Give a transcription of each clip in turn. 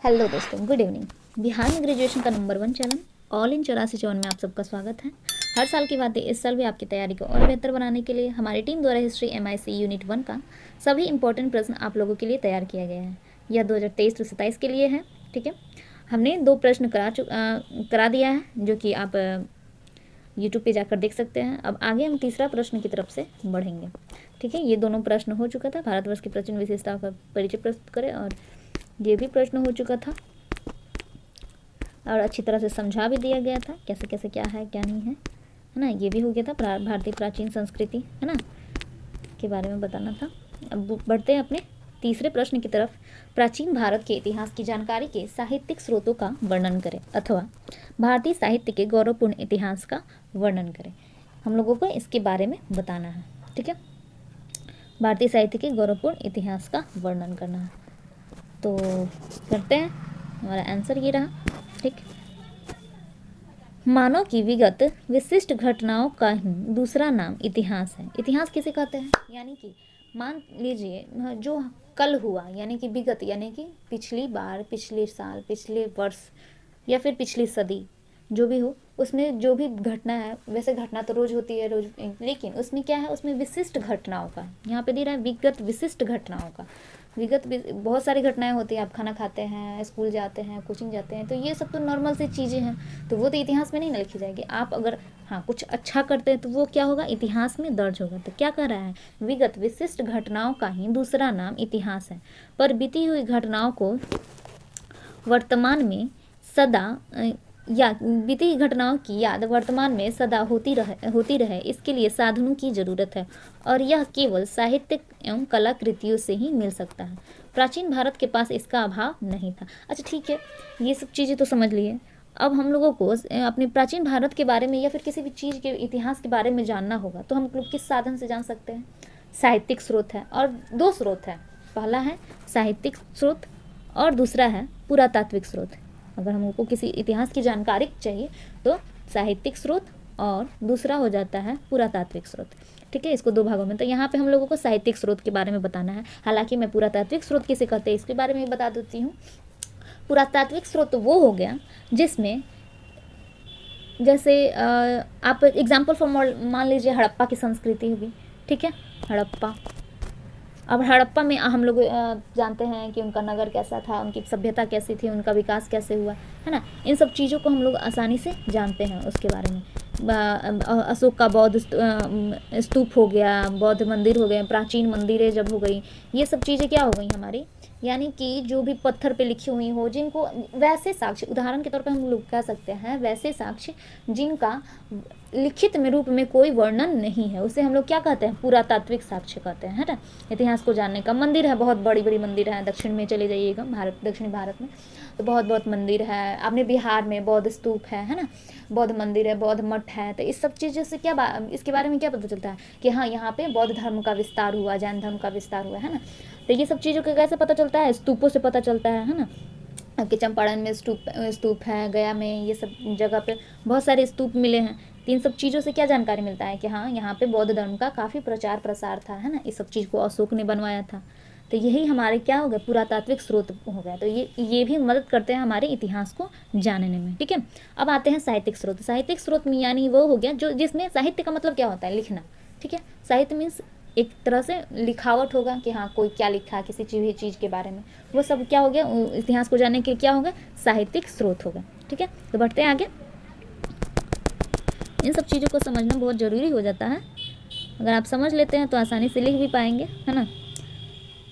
Hello दोस्तों, good evening. Bihar में graduation का नंबर 1 चैनल ऑल इन 84 में आप सबका स्वागत है। हर साल की बात है, इस साल भी आपकी तैयारी को और बेहतर बनाने के लिए हमारी टीम द्वारा हिस्ट्री MIC यूनिट 1 का सभी इंपॉर्टेंट प्रश्न आप लोगों के लिए तैयार किया गया है। यह 2023 से 27 के लिए है। ठीक है, हमने 2 प्रश्न करा दिया है, जो कि आप यूट्यूब पे जाकर देख सकते हैं। अब आगे हम तीसरा प्रश्न की तरफ से बढ़ेंगे। ठीक है, ये दोनों प्रश्न हो चुका था, भारतवर्ष की प्राचीन विशेषताओं का परिचय प्रस्तुत करें, और ये भी प्रश्न हो चुका था और अच्छी तरह से समझा भी दिया गया था कैसे कैसे क्या है क्या नहीं है ना। ये भी हो गया था भारतीय प्राचीन संस्कृति है ना के बारे में बताना था। अब बढ़ते हैं अपने तीसरे प्रश्न की तरफ। प्राचीन भारत के इतिहास की जानकारी के साहित्यिक स्रोतों का वर्णन करें अथवा भारतीय साहित्य के गौरवपूर्ण इतिहास का वर्णन करें। हम लोगों को इसके बारे में बताना है। ठीक है, भारतीय साहित्य के गौरवपूर्ण इतिहास का वर्णन करना है। तो करते हैं, हमारा आंसर ये रहा। ठीक, मानव की विगत विशिष्ट घटनाओं का ही दूसरा नाम इतिहास है। इतिहास किसे कहते हैं? यानी कि मान लीजिए जो कल हुआ, यानी कि विगत, यानी कि पिछली बार, पिछले साल, पिछले वर्ष या फिर पिछली सदी, जो भी हो, उसमें जो भी घटना है, वैसे घटना तो रोज होती है रोज, लेकिन उसमें क्या है, उसमें विशिष्ट घटनाओं का, यहाँ पे दे रहा है विगत विशिष्ट घटनाओं का। विगत बहुत सारी घटनाएं होती हैं। आप खाना खाते हैं, स्कूल जाते हैं, कोचिंग जाते हैं, तो ये सब तो नॉर्मल सी चीज़ें हैं, तो वो तो इतिहास में नहीं ना लिखी जाएगी। आप अगर कुछ अच्छा करते हैं तो वो क्या होगा, इतिहास में दर्ज होगा। तो क्या कह रहा है, विगत विशिष्ट घटनाओं का ही दूसरा नाम इतिहास है, पर बीती हुई घटनाओं को वर्तमान में सदा या बीती घटनाओं की याद वर्तमान में सदा होती रहे, इसके लिए साधनों की जरूरत है, और यह केवल साहित्यिक एवं कलाकृतियों से ही मिल सकता है। प्राचीन भारत के पास इसका अभाव नहीं था। अच्छा ठीक है, ये सब चीज़ें तो समझ लिए। अब हम लोगों को अपने प्राचीन भारत के बारे में या फिर किसी भी चीज़ के इतिहास के बारे में जानना होगा, तो हम लोग किस साधन से जान सकते हैं? साहित्यिक स्रोत है, और 2 स्रोत है। पहला है साहित्यिक स्रोत और दूसरा है पुरातात्विक स्रोत। अगर हमको किसी इतिहास की जानकारी चाहिए तो साहित्यिक स्रोत, और दूसरा हो जाता है पुरातात्विक स्रोत। ठीक है, इसको 2 भागों में। तो यहाँ पे हम लोगों को साहित्यिक स्रोत के बारे में बताना है। हालांकि मैं पुरातात्विक स्रोत किसे कहते हैं इसके बारे में बता देती हूँ। पुरातात्विक स्रोत वो हो गया जिसमें, जैसे आप एग्जाम्पल फॉर मान लीजिए हड़प्पा की संस्कृति होगी। ठीक है, हड़प्पा। अब हड़प्पा में हम लोग जानते हैं कि उनका नगर कैसा था, उनकी सभ्यता कैसी थी, उनका विकास कैसे हुआ, है ना। इन सब चीज़ों को हम लोग आसानी से जानते हैं उसके बारे में। अशोक का बौद्ध स्तूप हो गया, बौद्ध मंदिर हो गए, प्राचीन मंदिरें जब हो गई, ये सब चीज़ें क्या हो गई हमारी, यानी कि जो भी पत्थर पे लिखी हुई हो, जिनको वैसे साक्ष्य, उदाहरण के तौर पे हम लोग कह सकते हैं वैसे साक्ष्य जिनका लिखित में रूप में कोई वर्णन नहीं है, उसे हम लोग क्या कहते हैं, पुरातात्विक साक्ष्य कहते हैं, है ना। इतिहास को जानने का, मंदिर है, बहुत बड़ी बड़ी मंदिर है, दक्षिण में चले जाइएगा, दक्षिणी भारत में तो बहुत मंदिर है। आपने बिहार में बौद्ध स्तूप है ना, बौद्ध मंदिर है, बौद्ध मठ है। तो इस सब चीज़ों से क्या इसके बारे में क्या पता चलता है कि हाँ, यहाँ पे बौद्ध धर्म का विस्तार हुआ, जैन धर्म का विस्तार हुआ, है ना। तो ये सब चीज़ों का कैसे पता चलता है, स्तूपों से पता चलता है ना। आपके चंपारण में स्तूप है, गया में, ये सब जगह पे बहुत सारे स्तूप मिले हैं। तो इन सब चीज़ों से क्या जानकारी मिलता है कि हाँ, यहाँ पे बौद्ध धर्म का काफ़ी प्रचार प्रसार था, है ना। इस सब चीज़ को अशोक ने बनवाया था। तो यही हमारे क्या हो गए, पुरातात्विक स्रोत हो गया। तो ये भी मदद करते हैं हमारे इतिहास को जानने में। ठीक है, अब आते हैं साहित्यिक स्रोत। साहित्यिक स्रोत में यानी वो हो गया जो जिसमें साहित्य का मतलब क्या होता है, लिखना। ठीक है, साहित्य मीन्स एक तरह से लिखावट होगा कि हाँ, कोई क्या लिखा है किसी चीज़ के बारे में, वो सब क्या हो गया, इतिहास को जानने के लिए क्या होगा, साहित्यिक स्रोत होगा। ठीक है, तो बढ़ते हैं आगे। इन सब चीज़ों को समझना बहुत ज़रूरी हो जाता है। अगर आप समझ लेते हैं तो आसानी से लिख भी पाएंगे, है ना।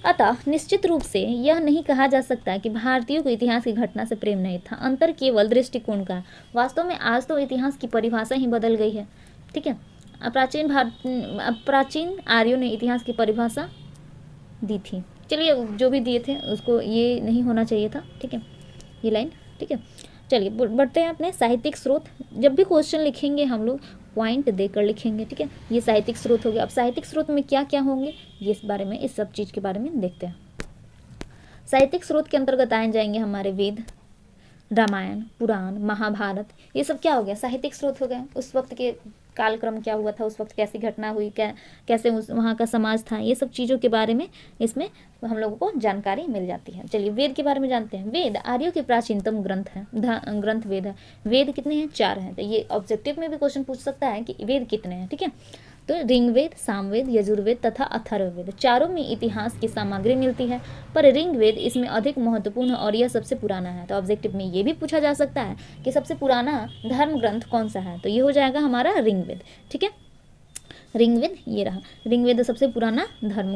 अतः निश्चित रूप से यह नहीं कहा जा सकता कि भारतीयों को इतिहास की घटना से प्रेम नहीं था। अंतर केवल दृष्टिकोण का। वास्तव में आज तो इतिहास की परिभाषा ही बदल गई है। ठीक है, प्राचीन आर्यों ने इतिहास की परिभाषा दी थी। चलिए, जो भी दिए थे उसको ये नहीं होना चाहिए था। ठीक है, ये लाइन। ठीक है, चलिए बढ़ते हैं अपने साहित्यिक स्रोत। जब भी क्वेश्चन लिखेंगे हम लोग पॉइंट देकर लिखेंगे। ठीक है, ये साहित्यिक स्रोत हो गया। अब साहित्यिक स्रोत में क्या क्या होंगे, ये इस बारे में, इस सब चीज़ के बारे में देखते हैं। साहित्यिक स्रोत के अंतर्गत आए जाएंगे हमारे वेद, रामायण, पुराण, महाभारत, ये सब क्या हो गया, साहित्यिक स्रोत हो गए। उस वक्त के कालक्रम क्या हुआ था, उस वक्त कैसी घटना हुई, कैसे उस वहाँ का समाज था, ये सब चीज़ों के बारे में इसमें हम लोगों को जानकारी मिल जाती है। चलिए वेद के बारे में जानते हैं। वेद आर्यों के प्राचीनतम ग्रंथ है, ग्रंथ वेद है। वेद कितने हैं, 4 हैं। तो ये ऑब्जेक्टिव में भी क्वेश्चन पूछ सकता है कि वेद कितने हैं, ठीक है। तो ऋग्वेद, सामवेद, यजुर्वेद तथा अथर्ववेद, चारों में इतिहास की सामग्री मिलती है, पर ऋग्वेद इसमें अधिक महत्वपूर्ण है और यह सबसे पुराना है। तो ऑब्जेक्टिव में ये भी पूछा जा सकता है कि सबसे पुराना धर्म ग्रंथ कौन सा है, तो ये हो जाएगा हमारा ऋग्वेद, ठीक है। ऋग्वेद ये रहा, ऋग्वेद सबसे पुराना धर्म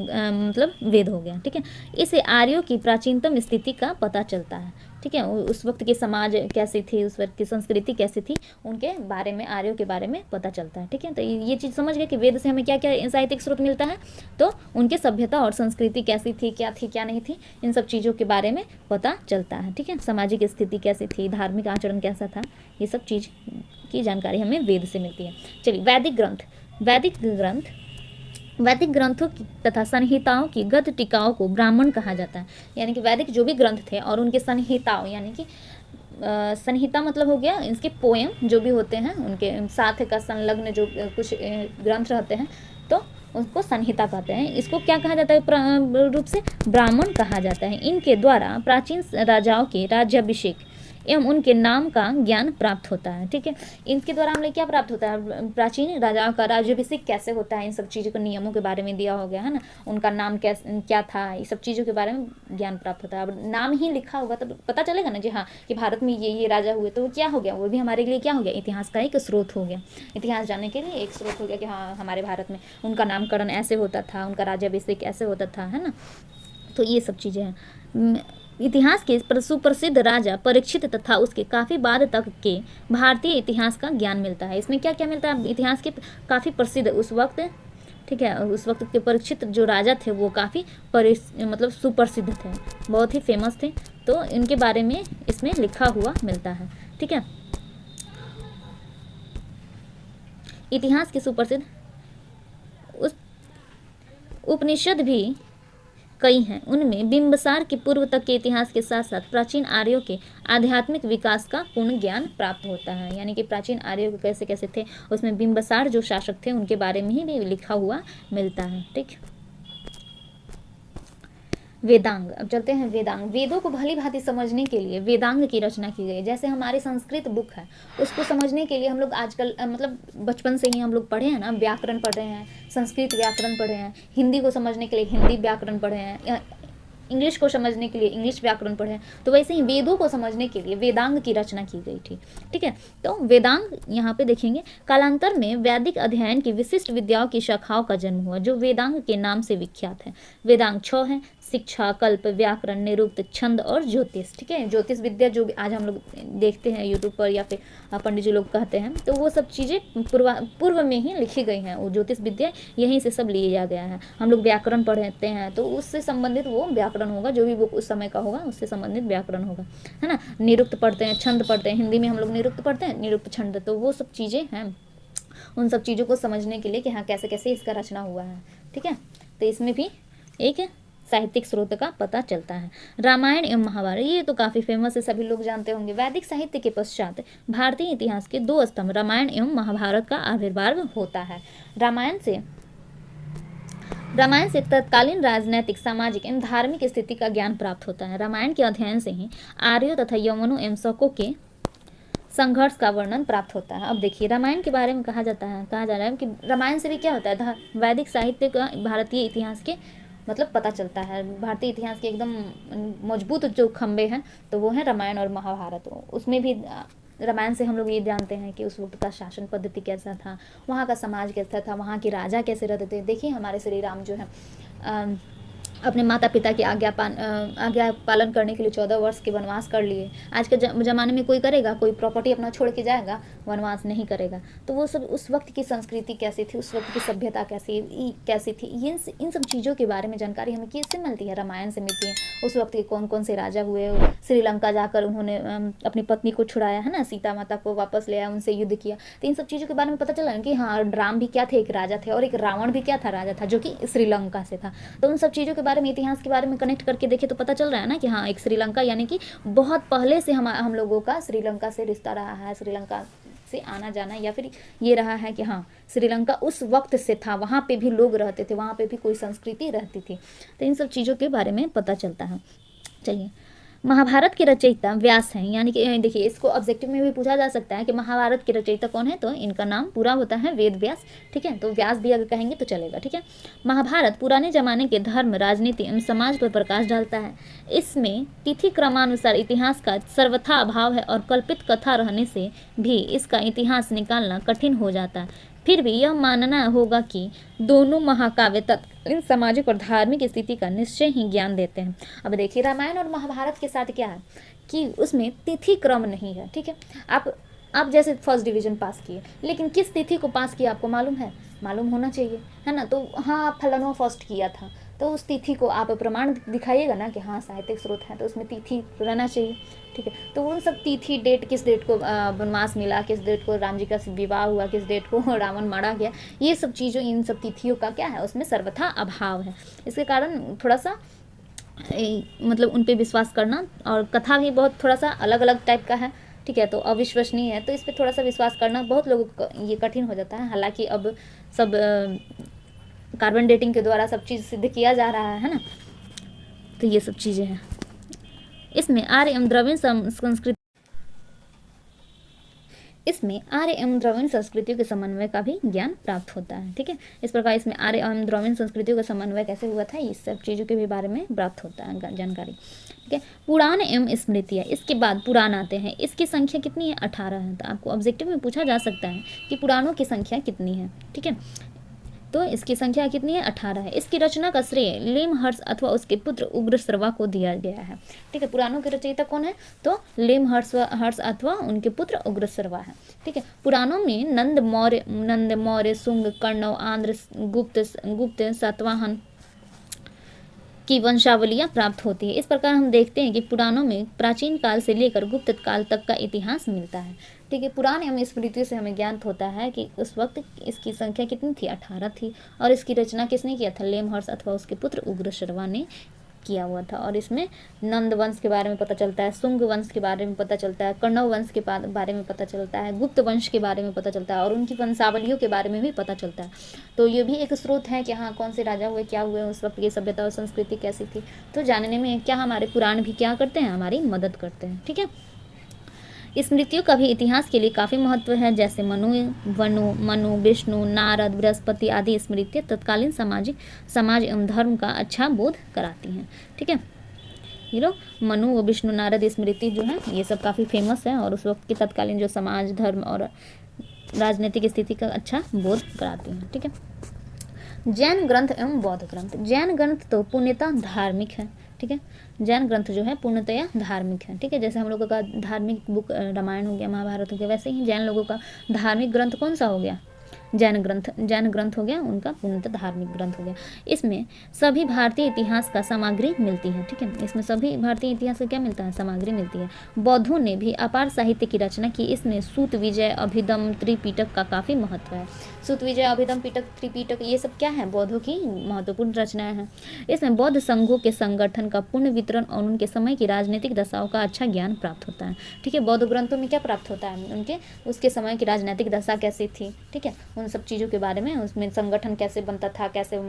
मतलब वेद हो गया, ठीक है। इसे आर्यों की प्राचीनतम स्थिति का पता चलता है, ठीक है। उस वक्त के समाज कैसी थी, उस वक्त की संस्कृति कैसी थी, उनके बारे में, आर्यों के बारे में पता चलता है, ठीक है। तो ये चीज़ समझ गए कि वेद से हमें क्या क्या साहित्यिक स्रोत मिलता है। तो उनके सभ्यता और संस्कृति कैसी थी क्या नहीं थी, इन सब चीज़ों के बारे में पता चलता है, ठीक है। सामाजिक स्थिति कैसी थी, धार्मिक आचरण कैसा था, ये सब चीज़ की जानकारी हमें वेद से मिलती है। चलिए वैदिक ग्रंथ। वैदिक ग्रंथों की तथा संहिताओं की गद्य टीकाओं को ब्राह्मण कहा जाता है। यानी कि वैदिक जो भी ग्रंथ थे और उनके संहिताओं, यानी कि संहिता मतलब हो गया इसके पोएम जो भी होते हैं, उनके साथ का संलग्न जो कुछ ग्रंथ रहते हैं, तो उसको संहिता कहते हैं। इसको क्या कहा जाता है रूप से, ब्राह्मण कहा जाता है। इनके द्वारा प्राचीन राजाओं के राज्याभिषेक एवं उनके नाम का ज्ञान प्राप्त होता है, ठीक है। इनके द्वारा हमें क्या प्राप्त होता है, प्राचीन राजाओं का राज्याभिषेक कैसे होता है, इन सब चीज़ों के नियमों के बारे में दिया हो गया है ना, उनका नाम क्या था, ये सब चीज़ों के बारे में ज्ञान प्राप्त होता है। अब नाम ही लिखा होगा तब पता चलेगा ना जी, हाँ कि भारत में ये राजा हुए, तो वो क्या हो गया, वो भी हमारे लिए क्या हो गया, इतिहास का एक स्रोत हो गया। इतिहास जानने के लिए एक स्रोत हो गया कि हाँ हमारे भारत में उनका नामकरण ऐसे होता था, उनका राज्याभिषेक ऐसे होता था, है ना। तो ये सब चीज़ें हैं। इतिहास के सुप्रसिद्ध राजा परीक्षित तथा उसके काफ़ी बाद तक के भारतीय इतिहास का ज्ञान मिलता है। इसमें क्या क्या मिलता है, इतिहास के काफ़ी प्रसिद्ध उस वक्त, ठीक है, उस वक्त के परीक्षित जो राजा थे वो काफ़ी मतलब सुप्रसिद्ध थे, बहुत ही फेमस थे, तो इनके बारे में इसमें लिखा हुआ मिलता है, ठीक है। इतिहास के सुप्रसिद्ध उस उपनिषद भी कई हैं, उनमें बिंबसार के पूर्व तक के इतिहास के साथ साथ प्राचीन आर्यों के आध्यात्मिक विकास का पूर्ण ज्ञान प्राप्त होता है। यानी कि प्राचीन आर्यों के कैसे कैसे थे, उसमें बिंबसार जो शासक थे उनके बारे में ही भी लिखा हुआ मिलता है, ठीक। वेदांग। अब चलते हैं वेदांग। वेदों को भली भांति समझने के लिए वेदांग की रचना की गई। जैसे हमारी संस्कृत बुक है, उसको समझने के लिए हम लोग आजकल मतलब बचपन से ही हम लोग पढ़े हैं ना, व्याकरण पढ़े हैं, संस्कृत व्याकरण पढ़े हैं, हिंदी को समझने के लिए हिंदी व्याकरण पढ़े हैं, इंग्लिश को समझने के लिए इंग्लिश व्याकरण पढ़े, तो वैसे ही वेदों को समझने के लिए वेदांग की रचना की गई थी, ठीक है। तो वेदांग यहाँ पे देखेंगे, कालांतर में वैदिक अध्ययन की विशिष्ट विद्याओं की शाखाओं का जन्म हुआ जो वेदांग के नाम से विख्यात है। वेदांग 6 है, शिक्षा, कल्प, व्याकरण, निरुक्त, छंद और ज्योतिष, ठीक है। ज्योतिष विद्या जो आज हम लोग देखते हैं यूट्यूब पर या फिर पंडित जी लोग कहते हैं, तो वो सब चीज़ें पूर्व में ही लिखी गई हैं। वो ज्योतिष विद्या यहीं से सब लिया गया है। हम लोग व्याकरण पढ़ते हैं तो उससे संबंधित वो व्याकरण होगा, जो भी वो उस समय का होगा उससे संबंधित व्याकरण होगा, है ना। निरुक्त पढ़ते हैं, छंद पढ़ते हैं, हिंदी में हम लोग निरुक्त पढ़ते हैं, निरुक्त छंद, तो वो सब चीज़ें हैं। उन सब चीज़ों को समझने के लिए कि हाँ कैसे कैसे इसका रचना हुआ है, ठीक है। तो इसमें भी एक साहित्यिक स्रोत का पता चलता है। रामायण एवं महाभारत, ये तो काफ़ी फेमस है, सभी लोग जानते होंगे। वैदिक साहित्य के पश्चात भारतीय इतिहास के 2 स्तंभ रामायण एवं महाभारत का आविर्भाव होता है। रामायण से तत्कालीन राजनैतिक, सामाजिक एवं धार्मिक स्थिति का ज्ञान प्राप्त होता है। रामायण के अध्ययन से ही आर्यों तथा यवनों एवं शकों के संघर्ष का वर्णन प्राप्त होता है। अब देखिए रामायण के बारे में कहा जा रहा है कि रामायण से भी क्या होता है, वैदिक साहित्य का भारतीय इतिहास के मतलब पता चलता है। भारतीय इतिहास के एकदम मजबूत जो खंबे हैं तो वो है रामायण और महाभारत। उसमें भी रामायण से हम लोग ये जानते हैं कि उस वक्त का शासन पद्धति कैसा था, वहाँ का समाज कैसा था, वहाँ के राजा कैसे रहते थे। देखिए हमारे श्री राम जो है अपने माता पिता की आज्ञा पालन करने के लिए 14 वर्ष के वनवास कर लिए। आज के ज़माने में कोई करेगा, कोई प्रॉपर्टी अपना छोड़ के जाएगा, वनवास नहीं करेगा। तो वो सब उस वक्त की संस्कृति कैसी थी, उस वक्त की सभ्यता कैसी थी, इन सब चीज़ों के बारे में जानकारी हमें किससे मिलती है, रामायण से मिलती है। उस वक्त के कौन कौन से राजा हुए, श्रीलंका जाकर उन्होंने अपनी पत्नी को छुड़ाया है ना, सीता माता को वापस ले आया, उनसे युद्ध किया। तो इन सब चीज़ों के बारे में पता चला कि हाँ राम भी क्या थे, एक राजा थे, और एक रावण भी क्या था, राजा था, जो कि श्रीलंका से था। तो उन सब चीज़ों के बारे में, इतिहास के बारे में कनेक्ट करके देखें तो पता चल रहा है ना कि हाँ, एक श्रीलंका यानी कि बहुत पहले से हम लोगों का श्रीलंका से रिश्ता रहा है, श्रीलंका से आना जाना, या फिर ये रहा है कि हाँ, श्रीलंका उस वक्त से था, वहाँ पे भी लोग रहते थे, वहाँ पे भी कोई संस्कृति रहती थी। तो इन सब चीज़ों के बारे में पता चलता है। चलिए, महाभारत के रचयिता व्यास हैं, यानी कि देखिए इसको ऑब्जेक्टिव में भी पूछा जा सकता है कि महाभारत के रचयिता कौन है, तो इनका नाम पूरा होता है वेद व्यास। ठीक है, तो व्यास भी अगर कहेंगे तो चलेगा। ठीक है, महाभारत पुराने जमाने के धर्म, राजनीति एवं समाज पर प्रकाश डालता है। इसमें तिथि क्रमानुसार इतिहास का सर्वथा अभाव है और कल्पित कथा रहने से भी इसका इतिहास निकालना कठिन हो जाता है। फिर भी यह मानना होगा कि दोनों महाकाव्य तत्कालीन सामाजिक और धार्मिक स्थिति का निश्चय ही ज्ञान देते हैं। अब देखिए, रामायण और महाभारत के साथ क्या है कि उसमें तिथि क्रम नहीं है। ठीक है, आप जैसे फर्स्ट डिवीजन पास किए, लेकिन किस तिथि को पास किया आपको मालूम है, मालूम होना चाहिए, है ना। तो हाँ, फलाना फर्स्ट किया था, तो उस तिथि को आप प्रमाण दिखाइएगा ना कि हाँ साहित्यिक स्रोत है, तो उसमें तिथि रहना चाहिए। ठीक है, तो उन सब तिथि, डेट, किस डेट को वनवास मिला, किस डेट को राम जी का विवाह हुआ, किस डेट को रावण मारा गया, ये सब चीज़ों, इन सब तिथियों का क्या है, उसमें सर्वथा अभाव है। इसके कारण थोड़ा सा मतलब उन पे विश्वास करना, और कथा भी बहुत थोड़ा सा अलग अलग टाइप का है। ठीक है, तो अविश्वसनीय है, तो इस पर थोड़ा सा विश्वास करना बहुत लोगों को ये कठिन हो जाता है। हालांकि अब सब कार्बन डेटिंग के द्वारा सब चीज़ सिद्ध किया जा रहा है ना, तो ये सब चीज़ें हैं। इसमें आर्य एवं द्रविड़ संस्कृतियों के समन्वय का भी ज्ञान प्राप्त होता है। ठीक है, इस प्रकार इसमें आर्य एवं द्रविड़ संस्कृतियों का समन्वय कैसे हुआ था, इस सब चीज़ों के भी बारे में प्राप्त होता है जानकारी। ठीक है, पुराण एवं स्मृतियाँ, इसके बाद पुराण आते हैं। इसकी संख्या कितनी है, 18 है। तो आपको ऑब्जेक्टिव में पूछा जा सकता है कि पुराणों की संख्या कितनी है। ठीक है, तो इसकी संख्या कितनी है, 18 है। इसकी रचना का श्रेय लेमहर्ष अथवा उसके पुत्र उग्रश्रवा को दिया गया है। ठीक है, पुराणों के रचयिता कौन है, तो लेमहर्ष अथवा उनके पुत्र उग्रश्रवा है। ठीक है, पुराणों में नंद मौर्य, शुंग, कण्व, आंध्र, गुप्त, सातवाहन की वंशावलियाँ प्राप्त होती है। इस प्रकार हम देखते हैं कि पुराणों में प्राचीन काल से लेकर गुप्त काल तक का इतिहास मिलता है। ठीक है, पुराण एवं स्मृतियों से हमें ज्ञान होता है कि उस वक्त इसकी संख्या कितनी थी, 18 थी, और इसकी रचना किसने किया था, लेमहर्ष अथवा उसके पुत्र उग्रश्रवा ने किया हुआ था। और इसमें नंद वंश के बारे में पता चलता है, शुंग वंश के बारे में पता चलता है, कण्व वंश के बारे में पता चलता है, गुप्त वंश के बारे में पता चलता है, और उनकी वंशावलियों के बारे में भी पता चलता है। तो ये भी एक स्रोत है कि हाँ, कौन से राजा हुए, क्या हुए, उस वक्त की सभ्यता और संस्कृति कैसी थी। तो जानने में क्या हमारे पुराण भी क्या करते हैं, हमारी मदद करते हैं। ठीक है, स्मृतियों का भी इतिहास के लिए काफ़ी महत्व है। जैसे मनु, विष्णु, नारद, बृहस्पति आदि स्मृतियाँ तत्कालीन समाज एवं धर्म का अच्छा बोध कराती हैं। ठीक है, ये लोग मनु, विष्णु, नारद स्मृति जो है ये सब काफ़ी फेमस है, और उस वक्त की तत्कालीन जो समाज, धर्म और राजनीतिक स्थिति का अच्छा बोध कराती हैं। ठीक है, जैन ग्रंथ एवं बौद्ध ग्रंथ। जैन ग्रंथ तो पूर्णतः धार्मिक है। ठीक है, जैन ग्रंथ जो है पूर्णतया धार्मिक है। ठीक है, जैसे हम लोगों का धार्मिक बुक रामायण हो गया, महाभारत हो गया, वैसे ही जैन लोगों का धार्मिक ग्रंथ कौन सा हो गया, जैन ग्रंथ हो गया, उनका पूर्णतः धार्मिक ग्रंथ हो गया। इसमें सभी भारतीय इतिहास का सामग्री मिलती है। ठीक है, इसमें सभी भारतीय इतिहास का क्या मिलता है, सामग्री मिलती है। बौद्धों ने भी अपार साहित्य की रचना की। इसमें सूत विजय, अभिधम, त्रिपिटक का काफ़ी महत्व है। सूत विजय, अभिधम, पिटक, त्रिपिटक ये सब क्या है, बौद्धों की महत्वपूर्ण रचनाएं हैं। इसमें बौद्ध संघों के संगठन का पूर्ण वितरण और उनके समय की राजनीतिक दशाओं का अच्छा ज्ञान प्राप्त होता है। ठीक है, बौद्ध ग्रंथों में क्या प्राप्त होता है, उनके उसके समय की राजनीतिक दशा कैसी थी। ठीक है, उन सब चीज़ों के बारे में, उसमें संगठन कैसे बनता था, कैसे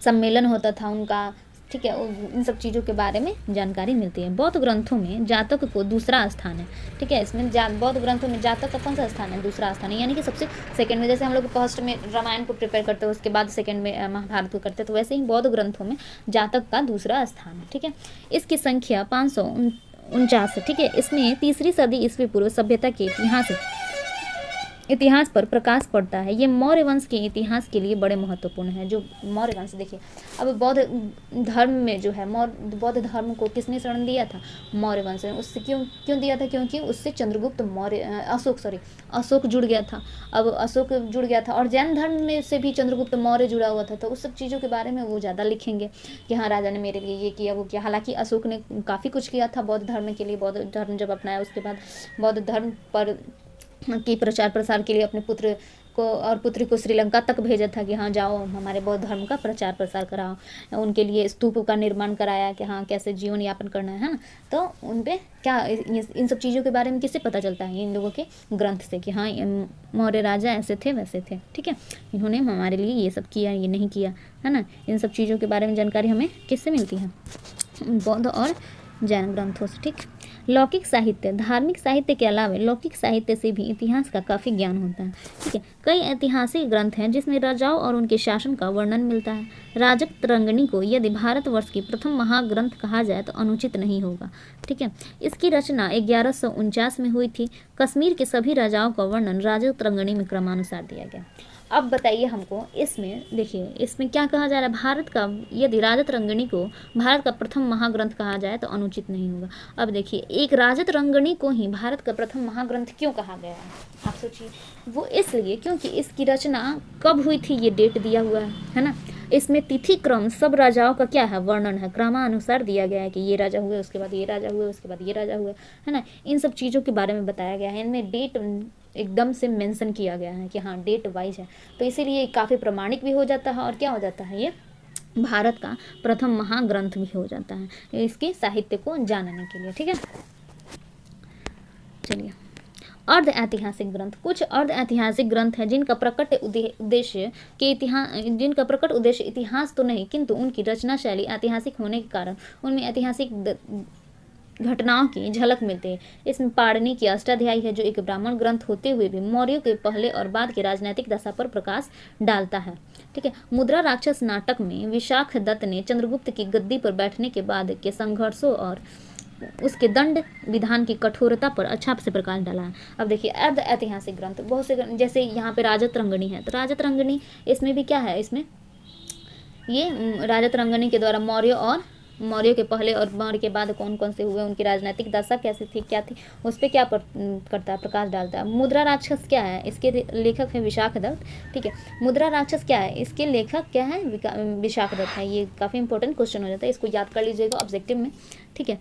सम्मेलन होता था उनका। ठीक है, इन सब चीज़ों के बारे में जानकारी मिलती है। बौद्ध ग्रंथों में जातक को दूसरा स्थान है। ठीक है, इसमें बौद्ध ग्रंथों में जातक का कौन सा स्थान है, दूसरा स्थान है, यानी कि सबसे सेकंड में। जैसे हम लोग फर्स्ट में रामायण को प्रिपेयर करते हैं, उसके बाद सेकंड में महाभारत को करते हैं, तो वैसे ही बौद्ध ग्रंथों में जातक का दूसरा स्थान है। ठीक है, इसकी संख्या 549 है। ठीक है, इसमें 3री सदी ईस्वी पूर्व सभ्यता के इतिहास पर प्रकाश पड़ता है। ये मौर्य वंश के इतिहास के लिए बड़े महत्वपूर्ण है। जो मौर्य वंश, देखिए अब बौद्ध धर्म में जो है, बौद्ध धर्म को किसने शरण दिया था, मौर्य वंश ने। उससे क्यों दिया था, क्योंकि उससे चंद्रगुप्त मौर्य अशोक जुड़ गया था। अब अशोक जुड़ गया था, और जैन धर्म में से भी चंद्रगुप्त मौर्य जुड़ा हुआ था। तो उस सब चीज़ों के बारे में वो ज़्यादा लिखेंगे कि हाँ, राजा ने मेरे लिए ये किया, वो किया। हालांकि अशोक ने काफ़ी कुछ किया था बौद्ध धर्म के लिए। बौद्ध धर्म जब अपनाया, उसके बाद बौद्ध धर्म पर की प्रचार प्रसार के लिए अपने पुत्र को और पुत्री को श्रीलंका तक भेजा था कि हाँ जाओ हमारे बौद्ध धर्म का प्रचार प्रसार कराओ, उनके लिए स्तूप का निर्माण कराया कि हाँ कैसे जीवन यापन करना है ना। तो उन पे क्या इन सब चीज़ों के बारे में किससे पता चलता है? इन लोगों के ग्रंथ से कि हाँ मौर्य राजा ऐसे थे वैसे थे, ठीक है, इन्होंने हमारे लिए ये सब किया ये नहीं किया, है ना। इन सब चीज़ों के बारे में जानकारी हमें किससे मिलती है? बौद्ध और जैन ग्रंथों से, ठीक। लौकिक साहित्य, धार्मिक साहित्य के अलावा लौकिक साहित्य से भी इतिहास का काफ़ी ज्ञान होता है, ठीक है। कई ऐतिहासिक ग्रंथ हैं जिसमें राजाओं और उनके शासन का वर्णन मिलता है। राजतरंगिणी को यदि भारतवर्ष की प्रथम महाग्रंथ कहा जाए तो अनुचित नहीं होगा, ठीक है। इसकी रचना 1149 में हुई थी। कश्मीर के सभी राजाओं का वर्णन राजतरंगिणी में क्रमानुसार दिया गया। अब बताइए हमको इसमें, देखिए इसमें क्या कहा जा रहा है? भारत का, यदि राजतरंगिणी को भारत का प्रथम महाग्रंथ कहा जाए तो अनुचित नहीं होगा। अब देखिए एक राजतरंगिणी को ही भारत का प्रथम महाग्रंथ क्यों कहा गया है? आप सोचिए, वो इसलिए क्योंकि इसकी रचना कब हुई थी ये डेट दिया हुआ है ना। इसमें तिथि क्रम सब राजाओं का क्या है? वर्णन है, क्रमानुसार दिया गया है कि ये राजा हुए उसके बाद ये राजा हुए उसके बाद ये राजा हुए, है ना। इन सब चीज़ों के बारे में बताया गया है, इनमें डेट एकदम से मेंशन किया गया है कि हाँ डेट वाइज है, तो इसीलिए काफ़ी प्रमाणिक भी हो जाता है और क्या हो जाता है, ये भारत का प्रथम महाग्रंथ भी हो जाता है इसके साहित्य को जानने के लिए, ठीक है। चलिए, अर्ध ऐतिहासिक ग्रंथ। कुछ अर्ध ऐतिहासिक ग्रंथ हैं जिनका प्रकट उद्देश्य इतिहास तो नहीं, किंतु उनकी रचना शैली ऐतिहासिक होने के कारण उनमें ऐतिहासिक घटनाओं की झलक मिलती है। इसमें पाणिनि की अष्टाध्यायी है जो एक ब्राह्मण ग्रंथ होते हुए भी मौर्यों के पहले और बाद की राजनीतिक दशा पर प्रकाश डालता है, ठीक है। मुद्रा राक्षस नाटक में विशाख दत्त ने चंद्रगुप्त की गद्दी पर बैठने के बाद के संघर्षों और उसके दंड विधान की कठोरता पर अच्छा से प्रकाश डाला है। अब देखिए अर्ध ऐतिहासिक ग्रंथ बहुत से, जैसे यहाँ पे राजतरंगिणी है, तो राजतरंगिणी इसमें भी क्या है, इसमें ये राजतरंगिणी के द्वारा मौर्यों के पहले और मौर्य के बाद कौन कौन से हुए, उनकी राजनीतिक दशा कैसी थी क्या थी, उस पर क्या करता है, प्रकाश डालता है। मुद्रा राक्षस क्या है? इसके लेखक है विशाख दत्त, ठीक है। मुद्रा राक्षस क्या है? इसके लेखक क्या है? विशाख दत्त है। ये काफ़ी इंपॉर्टेंट क्वेश्चन हो जाता है, इसको याद कर लीजिएगा ऑब्जेक्टिव में, ठीक है।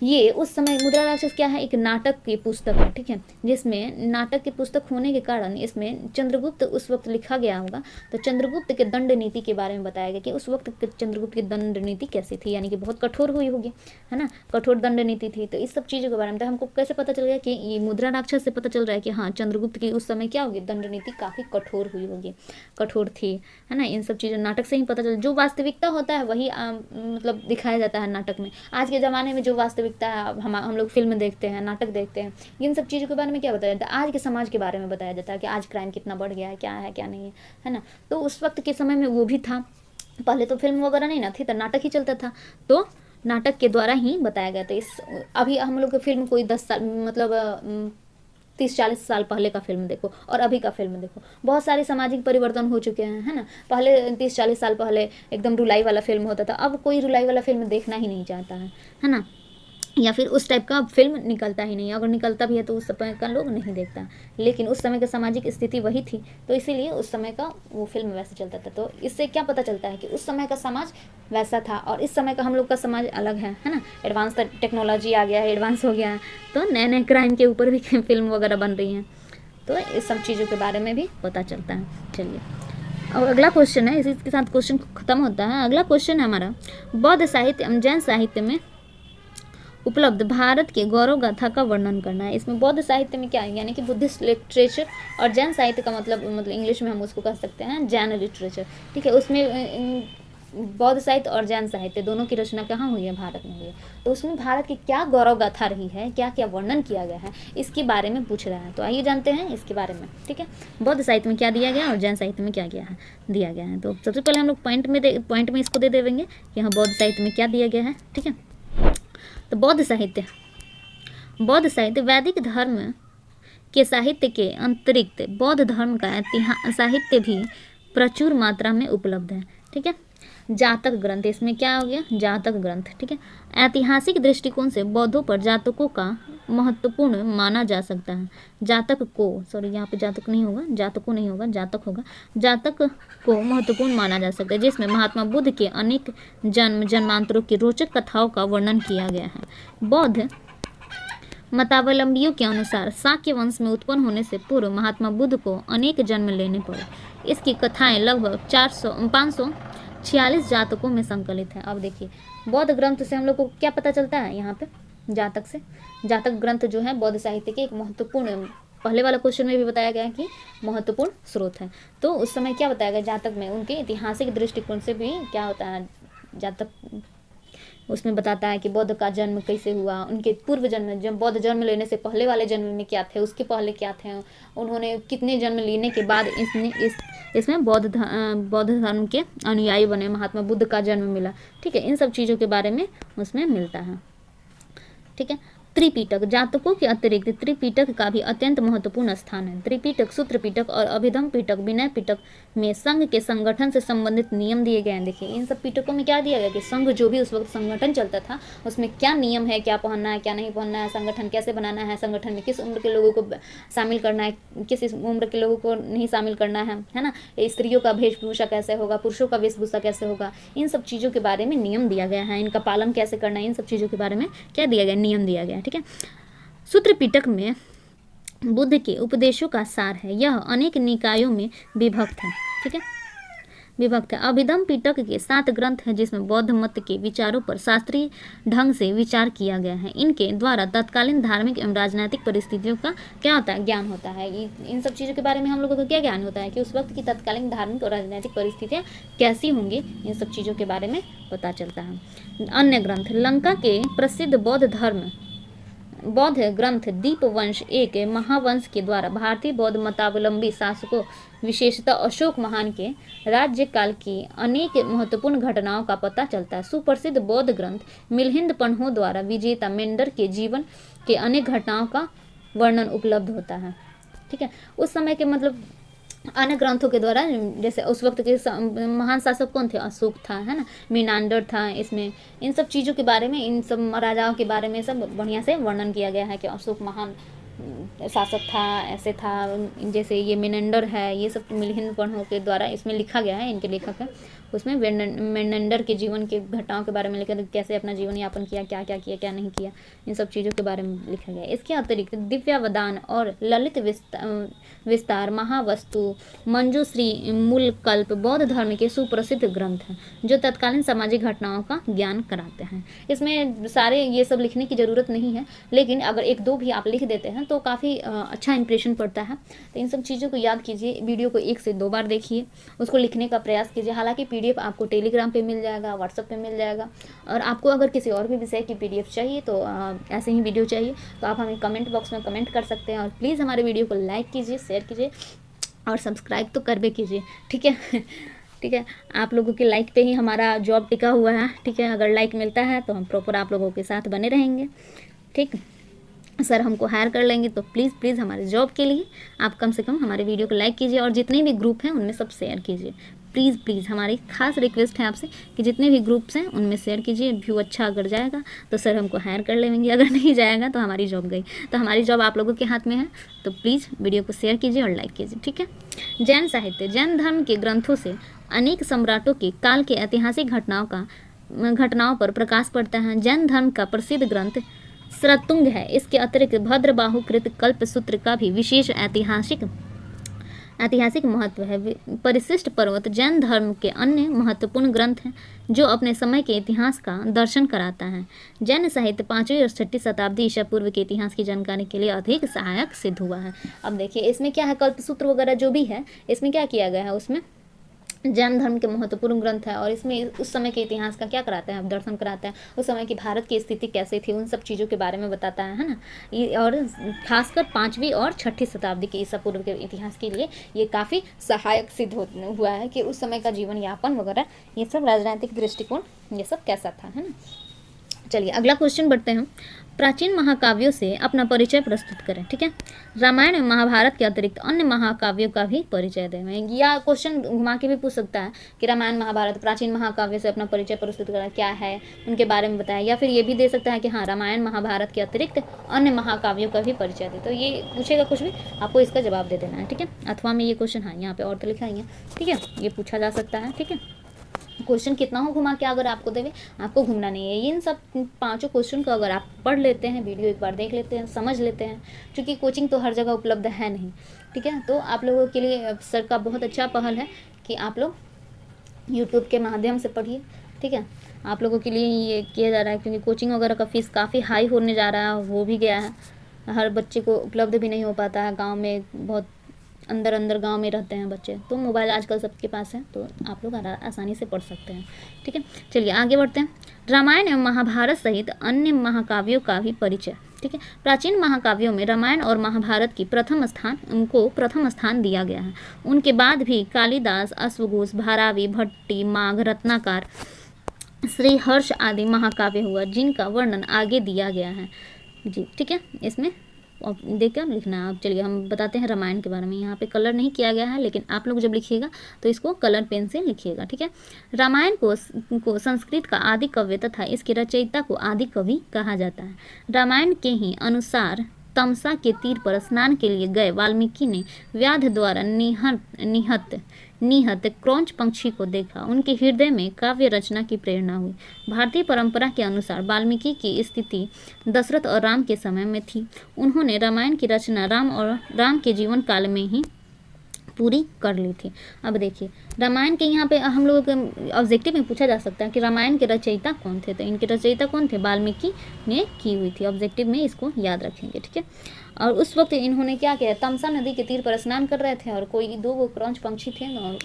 ये उस समय मुद्रा राक्षस क्या है? एक नाटक की पुस्तक है, ठीक है, जिसमें नाटक की पुस्तक होने के कारण इसमें चंद्रगुप्त उस वक्त लिखा गया होगा, तो चंद्रगुप्त के दंड नीति के बारे में बताया गया कि उस वक्त चंद्रगुप्त की दंड नीति कैसी थी, यानी कि बहुत कठोर हुई होगी, है ना, कठोर दंड नीति थी। तो इस सब चीज़ों के बारे में तो हमको कैसे पता चल गया कि ये मुद्रा राक्षस से पता चल रहा है कि हाँ चंद्रगुप्त की उस समय क्या होगी, दंड नीति काफ़ी कठोर हुई होगी, कठोर थी, है ना। इन सब चीज़ों नाटक से ही पता चल, जो वास्तविकता होता है वही मतलब दिखाया जाता है नाटक में। आज के ज़माने में जो वास्तविकता है, हम लोग फिल्म देखते हैं, नाटक देखते हैं, इन सब चीज़ों के बारे में क्या बताया जाता है? आज के समाज के बारे में बताया जाता है कि आज क्राइम कितना बढ़ गया है क्या नहीं है ना। तो उस वक्त के समय में वो भी था, पहले तो फिल्म वगैरह नहीं ना थी, तो नाटक ही चलता था, तो नाटक के द्वारा ही बताया गया था। इस अभी हम लोग की फिल्म कोई 10 साल मतलब 30-40 साल पहले का फिल्म देखो और अभी का फिल्म देखो, बहुत सारे सामाजिक परिवर्तन हो चुके हैं, है ना। पहले 30-40 साल पहले एकदम रुलाई वाला फिल्म होता था, अब कोई रुलाई वाला फिल्म देखना ही नहीं चाहता है ना, या फिर उस टाइप का फिल्म निकलता ही नहीं, अगर निकलता भी है तो उस समय का लोग नहीं देखता। लेकिन उस समय का सामाजिक स्थिति वही थी, तो इसीलिए उस समय का वो फिल्म वैसे चलता था। तो इससे क्या पता चलता है कि उस समय का समाज वैसा था और इस समय का हम लोग का समाज अलग है ना। एडवांस टेक्नोलॉजी आ गया है, एडवांस हो गया है, तो नए नए क्राइम के ऊपर भी फिल्म वगैरह बन रही हैं, तो इस सब चीज़ों के बारे में भी पता चलता है। चलिए अब अगला क्वेश्चन है, इसी के साथ क्वेश्चन खत्म होता है। अगला क्वेश्चन है हमारा, बौद्ध साहित्य एवं जैन साहित्य में उपलब्ध भारत के गौरव गाथा का वर्णन करना है। इसमें बौद्ध साहित्य में क्या है, यानी कि बुद्धिस्ट लिटरेचर, और जैन साहित्य का मतलब इंग्लिश में हम उसको कह सकते हैं जैन लिटरेचर, ठीक है। उसमें बौद्ध साहित्य और जैन साहित्य दोनों की रचना कहाँ हुई है? भारत में हुई है। तो उसमें भारत की क्या गौरव गाथा रही है, क्या क्या वर्णन किया गया है, इसके बारे में पूछ रहा है। तो आइए जानते हैं इसके बारे में, ठीक है। बौद्ध साहित्य में क्या दिया गया और जैन साहित्य में क्या दिया गया है। तो सबसे पहले हम लोग पॉइंट में इसको दे देंगे कि हाँ बौद्ध साहित्य में क्या दिया गया है, ठीक है। तो बौद्ध साहित्य वैदिक धर्म के साहित्य के अतिरिक्त बौद्ध धर्म का साहित्य भी प्रचुर मात्रा में उपलब्ध है, ठीक है। जातक ग्रंथ, इसमें क्या हो गया? जातक ग्रंथ, ठीक है। ऐतिहासिक दृष्टिकोण से बौद्धों पर जातकों का महत्वपूर्ण माना जा सकता है। जातक को महत्वपूर्ण माना जा सकता है, जिसमें महात्मा बुद्ध के अनेक जन्मांतरों की रोचक कथाओं का वर्णन किया गया है। मतावलंबियों के अनुसार शाक्य वंश में उत्पन्न होने से पूर्व महात्मा बुद्ध को अनेक जन्म लेने पड़े। इसकी कथाएं लगभग 546 जातकों में संकलित है। अब देखिए बौद्ध ग्रंथ से हम लोग को क्या पता चलता है, यहाँ पे जातक से, जातक ग्रंथ जो है बौद्ध साहित्य के एक महत्वपूर्ण, पहले वाला क्वेश्चन में भी बताया गया कि महत्वपूर्ण स्रोत है। तो उस समय क्या बताया गया, जातक में उनके ऐतिहासिक दृष्टिकोण से भी क्या होता है, जातक उसमें बताता है कि बौद्ध का जन्म कैसे हुआ, उनके पूर्व जन्म, जब बौद्ध जन्म लेने से पहले वाले जन्म में क्या थे, उसके पहले क्या थे, उन्होंने कितने जन्म लेने के बाद इसमें बौद्ध धर्म के अनुयायी बने, महात्मा बुद्ध का जन्म मिला। ठीक है, इन सब चीज़ों के बारे में उसमें मिलता है। ठीक है, त्रिपिटक, जातकों के अतिरिक्त त्रिपिटक का भी अत्यंत महत्वपूर्ण स्थान है। त्रिपिटक, सूत्र पिटक और अभिधम पिटक, विनय पिटक में संघ के संगठन से संबंधित नियम दिए गए हैं। देखिए इन सब पिटकों में क्या दिया गया कि संघ जो भी उस वक्त संगठन चलता था उसमें क्या नियम है, क्या पहनना है, क्या नहीं पहनना है, संगठन कैसे बनाना है, संगठन में किस उम्र के लोगों को शामिल करना है, किस उम्र के लोगों को नहीं शामिल करना है ना, स्त्रियों का वेशभूषा कैसे होगा, पुरुषों का वेशभूषा कैसे होगा, इन सब चीज़ों के बारे में नियम दिया गया है, इनका पालन कैसे करना है, इन सब चीज़ों के बारे में क्या दिया गया, नियम दिया गया। ठीक है, सूत्र पिटक में बुद्ध के उपदेशों का सार है। यह अनेक निकायों में विभक्त है। ठीक है, विभक्त है। अभिधम पिटक के 7 ग्रंथ हैं जिसमें बौद्ध मत के विचारों पर शास्त्रीय ढंग से विचार किया गया है। इनके द्वारा तत्कालीन धार्मिक एवं राजनीतिक परिस्थितियों का क्या होता है, ज्ञान होता है। इन सब चीज़ों के बारे में हम लोगों को क्या ज्ञान होता है कि उस वक्त की तत्कालीन धार्मिक और राजनीतिक परिस्थितियाँ कैसी होंगी, इन सब चीज़ों के बारे में पता चलता है। अन्य ग्रंथ, लंका के प्रसिद्ध बौद्ध ग्रंथ दीपवंश एक महावंश के द्वारा भारतीय बौद्ध मतावलंबी शासकों विशेषतः अशोक महान के राज्यकाल की अनेक महत्वपूर्ण घटनाओं का पता चलता है। सुप्रसिद्ध बौद्ध ग्रंथ मिलिंद पन्हों द्वारा विजेता मेंडर के जीवन के अनेक घटनाओं का वर्णन उपलब्ध होता है। ठीक है, उस समय के मतलब अन्य ग्रंथों के द्वारा, जैसे उस वक्त के महान शासक कौन थे, अशोक था, है ना, मीनांडर था, इसमें इन सब चीज़ों के बारे में, इन सब राजाओं के बारे में सब बढ़िया से वर्णन किया गया है कि अशोक महान शासक था, ऐसे था, जैसे ये मेनेंडर है, ये सब मिलिंद पन्हों के द्वारा इसमें लिखा गया है, इनके लेखक है, उसमें मेनेंडर के जीवन के घटनाओं के बारे में लिखा, कैसे अपना जीवन यापन किया, क्या क्या किया, क्या नहीं किया, इन सब चीज़ों के बारे में लिखा गया है। इसके अतिरिक्त दिव्यावदान और ललित विस्तार, महावस्तु, मंजूश्री, मूलकल्प बौद्ध धर्म के सुप्रसिद्ध ग्रंथ हैं जो तत्कालीन सामाजिक घटनाओं का ज्ञान कराते हैं। इसमें सारे ये सब लिखने की ज़रूरत नहीं है, लेकिन अगर 1-2 भी आप लिख देते हैं तो काफ़ी अच्छा इंप्रेशन पड़ता है। तो इन सब चीज़ों को याद कीजिए, वीडियो को 1 से 2 बार देखिए, उसको लिखने का प्रयास कीजिए। हालांकि PDF आपको टेलीग्राम पे मिल जाएगा, व्हाट्सएप पे मिल जाएगा, और आपको अगर किसी और भी विषय की PDF चाहिए तो ऐसे ही वीडियो चाहिए तो आप हमें कमेंट बॉक्स में कमेंट कर सकते हैं। और प्लीज़ हमारे वीडियो को लाइक कीजिए, शेयर कीजिए और सब्सक्राइब तो कर भी कीजिए। ठीक है ठीक है, आप लोगों के लाइक पे ही हमारा जॉब टिका हुआ है। ठीक है, अगर लाइक मिलता है तो हम प्रॉपर आप लोगों के साथ बने रहेंगे। ठीक, सर हमको हायर कर लेंगे तो प्लीज़ हमारे जॉब के लिए आप कम से कम हमारे वीडियो को लाइक कीजिए और जितने भी ग्रुप हैं उनमें सब शेयर कीजिए। प्लीज़ हमारी खास रिक्वेस्ट है आपसे कि जितने भी ग्रुप्स हैं उनमें शेयर कीजिए। व्यू अच्छा अगर जाएगा तो सर हमको हायर कर लेंगे, अगर नहीं जाएगा तो हमारी जॉब गई। तो हमारी जॉब आप लोगों के हाथ में है, तो प्लीज़ वीडियो को शेयर कीजिए और लाइक कीजिए। ठीक है, जैन साहित्य, जैन धर्म के ग्रंथों से अनेक सम्राटों के काल के ऐतिहासिक घटनाओं पर प्रकाश पड़ता है। जैन धर्म का प्रसिद्ध ग्रंथ श्रतुंग है। इसके अतिरिक्त भद्रबाहु कृत कल्पसूत्र का भी विशेष ऐतिहासिक महत्व है। परिशिष्ट पर्वत जैन धर्म के अन्य महत्वपूर्ण ग्रंथ हैं जो अपने समय के इतिहास का दर्शन कराता है। जैन साहित्य 5वीं और 6वीं शताब्दी ईसा पूर्व के इतिहास की जानकारी के लिए अधिक सहायक सिद्ध हुआ है। अब देखिए इसमें क्या है, कल्पसूत्र वगैरह जो भी है इसमें क्या किया गया है, उसमें जैन धर्म के महत्वपूर्ण ग्रंथ है और इसमें उस समय के इतिहास का क्या कराता है, दर्शन कराता है। उस समय की भारत की स्थिति कैसे थी, उन सब चीज़ों के बारे में बताता है ना। और खासकर 5वीं और 6वीं शताब्दी के ईसा पूर्व के इतिहास के लिए ये काफ़ी सहायक सिद्ध हुआ है कि उस समय का जीवन यापन वगैरह ये सब राजनीतिक दृष्टिकोण ये सब कैसा था, है ना। चलिए अगला क्वेश्चन बढ़ते हैं। प्राचीन महाकाव्यों से अपना परिचय प्रस्तुत करें। ठीक है, रामायण एवं महाभारत के अतिरिक्त अन्य महाकाव्यों का भी परिचय दें। या क्वेश्चन घुमा के भी पूछ सकता है कि रामायण महाभारत प्राचीन महाकाव्यों से अपना परिचय प्रस्तुत करें, क्या है उनके बारे में बताएं। या फिर ये भी दे सकता है कि हाँ रामायण महाभारत के अतिरिक्त अन्य महाकाव्यों का भी परिचय दे। तो ये पूछेगा कुछ भी, आपको इसका जवाब दे देना है। ठीक है, अथवा में ये क्वेश्चन, हाँ यहाँ पे और तो लिखा ही है। ठीक है, ये पूछा जा सकता है। ठीक है, क्वेश्चन कितना हो घुमा के अगर आपको देवे, आपको घूमना नहीं है। इन सब 5 क्वेश्चन को अगर आप पढ़ लेते हैं, वीडियो एक बार देख लेते हैं, समझ लेते हैं, क्योंकि कोचिंग तो हर जगह उपलब्ध है नहीं, ठीक है। तो आप लोगों के लिए सर का बहुत अच्छा पहल है कि आप लोग यूट्यूब के माध्यम से पढ़िए, ठीक है। आप लोगों के लिए ये किया जा रहा है, क्योंकि कोचिंग वगैरह का फीस काफ़ी हाई होने जा रहा है, हो भी गया है, हर बच्चे को उपलब्ध भी नहीं हो पाता है। गाँव में बहुत अंदर गांव में रहते हैं बच्चे, तो मोबाइल आजकल सबके पास है, तो आप लोग आसानी से पढ़ सकते हैं, ठीक है। चलिए आगे बढ़ते हैं। रामायण एवं महाभारत सहित अन्य महाकाव्यों का भी परिचय, ठीक है। प्राचीन महाकाव्यों में रामायण और महाभारत की उनको प्रथम स्थान दिया गया है। उनके बाद भी कालिदास, अश्वघोष, भारवी, भट्टी, माघ, रत्नाकर, श्रीहर्ष आदि महाकाव्य हुआ, जिनका वर्णन आगे दिया गया है जी, ठीक है। इसमें देख कर लिखना है। अब चलिए हम बताते हैं रामायण के बारे में। यहाँ पे कलर नहीं किया गया है, लेकिन आप लोग जब लिखिएगा तो इसको कलर पेन से लिखिएगा, ठीक है। रामायण को संस्कृत का आदि काव्य तथा इसके रचयिता को आदि कवि कहा जाता है। रामायण के ही अनुसार तमसा के तीर पर स्नान के लिए गए वाल्मीकि ने व्याध द्वारा निहत क्रौंच पंक्षी को देखा। उनके हृदय में काव्य रचना की प्रेरणा हुई। भारतीय परंपरा के अनुसार वाल्मीकि की स्थिति दशरथ और राम के समय में थी। उन्होंने रामायण की रचना राम के जीवन काल में ही पूरी कर ली थी। अब देखिए रामायण के यहाँ पे हम लोगों के ऑब्जेक्टिव में पूछा जा सकता है कि रामायण के रचयिता कौन थे, तो इनके रचयिता कौन थे, वाल्मीकि ने की हुई थी। ऑब्जेक्टिव में इसको याद रखेंगे, ठीक है। और उस वक्त इन्होंने क्या किया, तमसा नदी के तीर पर स्नान कर रहे थे और कोई 2 क्रौंच पंक्षी थे और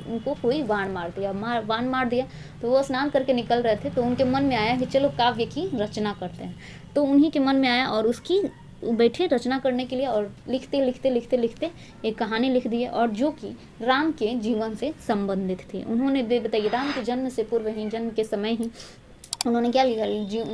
उनको कोई बाण मार दिया। तो वो स्नान करके निकल रहे थे, तो उनके मन में आया कि चलो काव्य की रचना करते हैं। तो उन्हीं के मन में आया और उसकी बैठे रचना करने के लिए, और लिखते एक कहानी लिख दी है, और जो कि राम के जीवन से संबंधित थी। उन्होंने बताइए राम के जन्म से पूर्व ही, जन्म के समय ही उन्होंने क्या लिखा,